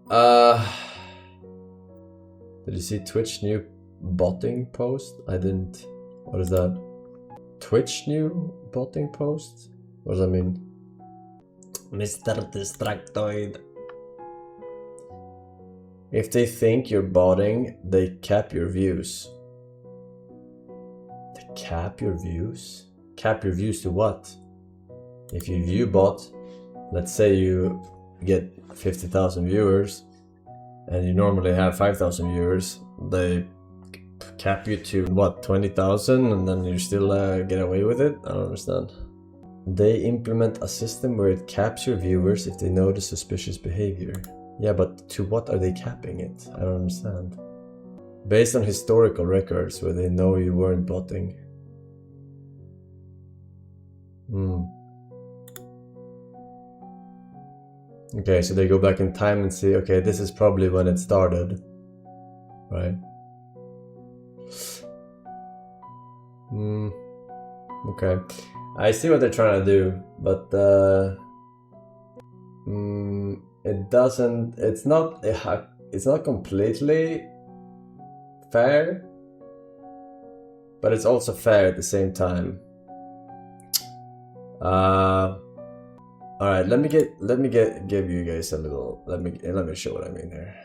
Did you see Twitch new botting post? I didn't. What is that? Twitch new botting post? What does that mean? Mr. Distractoid. If they think you're botting, they cap your views. They cap your views? Cap your views to what? If you view bot, let's say you get 50,000 viewers and you normally have 5,000 viewers, they cap you to what, 20,000, and then you still get away with it? I don't understand. They implement a system where it caps your viewers if they notice suspicious behavior. Yeah, but to what are they capping it? I don't understand. Based on historical records where they know you weren't botting. Okay, so they go back in time and see, okay, this is probably when it started, right? Okay, I see what they're trying to do, but it doesn't, it's not completely fair, but it's also fair at the same time. All right, let me give you guys a little. Let me show what I mean here.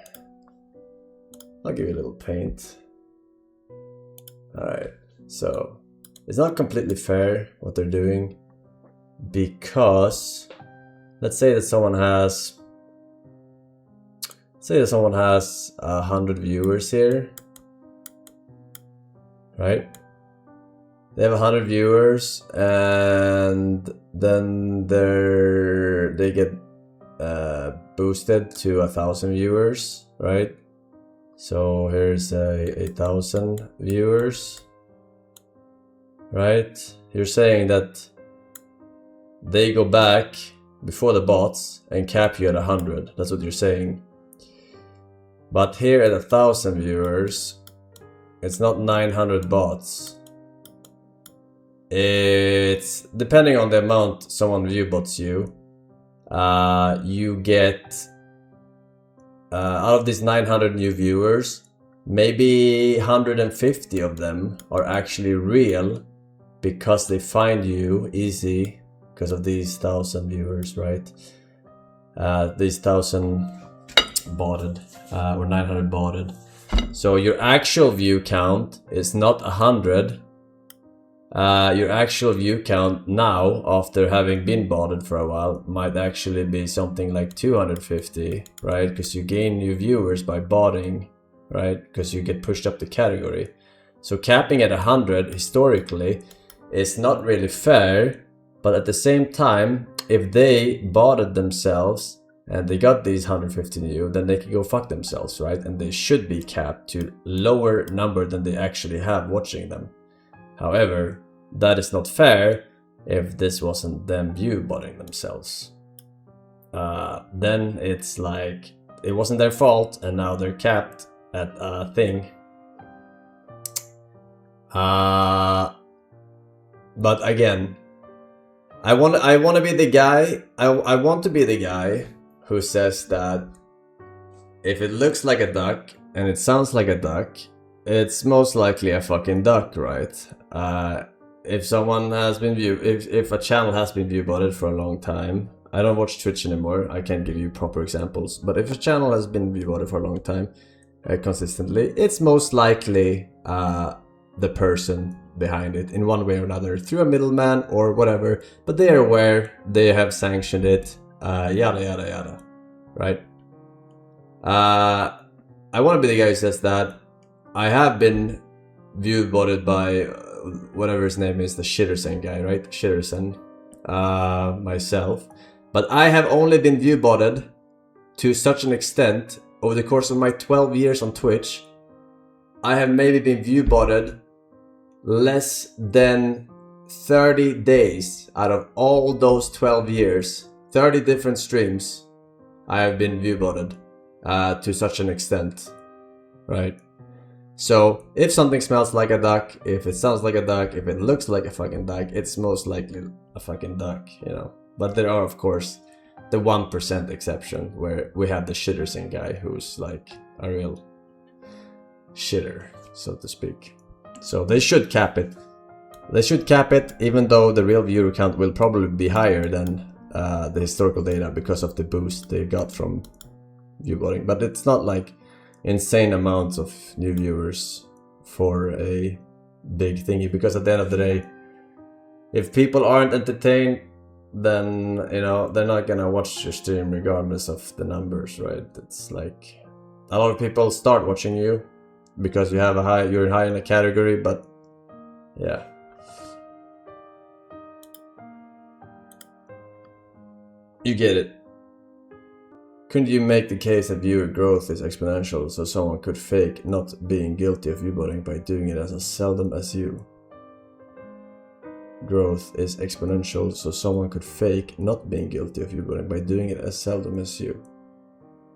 I'll give you a little paint. All right, so it's not completely fair what they're doing, because let's say that someone has 100 viewers here, right? They have 100 viewers, and then they get boosted to 1,000 viewers, right? So here's 1,000 viewers, right? You're saying that they go back before the bots and cap you at 100. That's what you're saying. But here at 1,000 viewers, it's not 900 bots. It's depending on the amount someone view bots you. You get out of these 900 new viewers, maybe 150 of them are actually real because they find you easy because of these 1,000 viewers, right? These 1,000 botted or 900 botted. So your actual view count is not 100. Your actual view count now, after having been botted for a while, might actually be something like 250, right? Because you gain new viewers by botting, right? Because you get pushed up the category. So capping at 100 historically is not really fair, but at the same time, if they botted themselves and they got these 150 new, then they can go fuck themselves, right? And they should be capped to lower number than they actually have watching them. However, that is not fair if this wasn't them view botting themselves. Then it's like it wasn't their fault and now they're capped at a thing. But again, I want to be the guy. I want to be the guy who says that if it looks like a duck and it sounds like a duck, it's most likely a fucking duck, right? If someone has been if a channel has been view botted for a long time, I don't watch Twitch anymore, I can't give you proper examples, but if a channel has been view botted for a long time, consistently, it's most likely the person behind it in one way or another, through a middleman or whatever, but they are aware, they have sanctioned it, yada yada yada, right? I want to be the guy who says that. I have been view botted by whatever his name is, the Shittersen guy, right? Shittersen, myself. But I have only been view botted to such an extent over the course of my 12 years on Twitch. I have maybe been view botted less than 30 days out of all those 12 years. 30 different streams I have been view botted to such an extent, right? So if something smells like a duck, if it sounds like a duck, if it looks like a fucking duck, it's most likely a fucking duck, you know. But there are, of course, the 1% exception where we have the shittersing guy who's like a real shitter, so to speak. So they should cap it. They should cap it, even though the real viewer count will probably be higher than the historical data because of the boost they got from viewbotting. But it's not like insane amounts of new viewers for a big thingy, because at the end of the day, if people aren't entertained, then you know they're not gonna watch your stream regardless of the numbers, right? It's like a lot of people start watching you because you have you're high in a category, but yeah. You get it. Couldn't you make the case that viewer growth is exponential so someone could fake not being guilty of viewbotting by doing it as seldom as you? Growth is exponential so someone could fake not being guilty of viewbotting by doing it as seldom as you.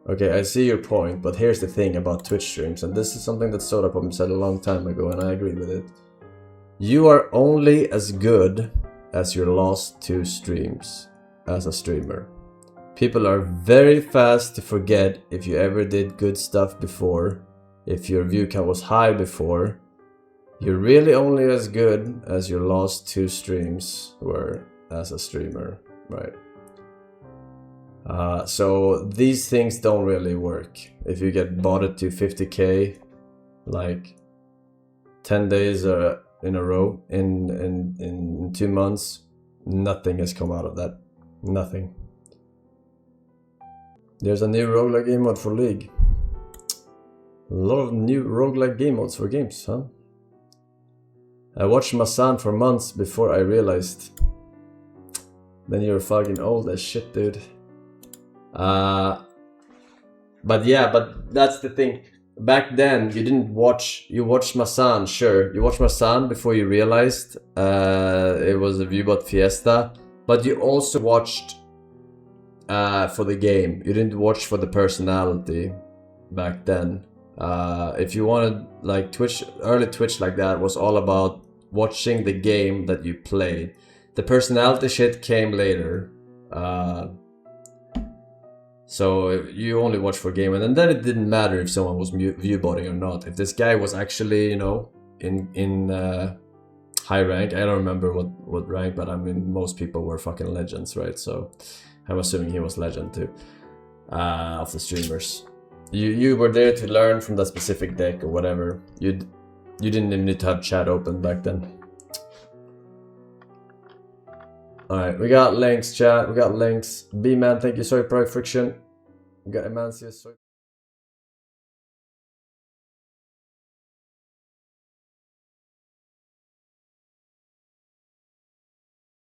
Okay, I see your point, but here's the thing about Twitch streams, and this is something that Sodapoppen said a long time ago, and I agree with it. You are only as good as your last 2 streams as a streamer. People are very fast to forget if you ever did good stuff before, if your view count was high before. You're really only as good as your last 2 streams were as a streamer, right? So these things don't really work. If you get botted to 50k like 10 days in a row in 2 months, nothing has come out of that. Nothing. There's a new roguelike game mode for League. A lot of new roguelike game modes for games, huh? I watched Masan for months before I realized. Then you're fucking old as shit, dude. But yeah, but that's the thing. Back then, you didn't watch. You watched Masan, sure. You watched Masan before you realized it was a viewbot fiesta. But you also watched for the game. You didn't watch for the personality back then. If you wanted, like, Twitch, early Twitch like that was all about watching the game that you played. The personality shit came later. So you only watch for game, and then it didn't matter if someone was viewbotting or not. If this guy was actually, you know, in high rank, I don't remember what rank, but I mean most people were fucking legends, right? So I'm assuming he was legend too, of the streamers. You were there to learn from that specific deck or whatever. You didn't even need to have chat open back then. Alright, we got links, chat. We got links. B-Man, thank you. Sorry, Pride Friction. We got Emancius.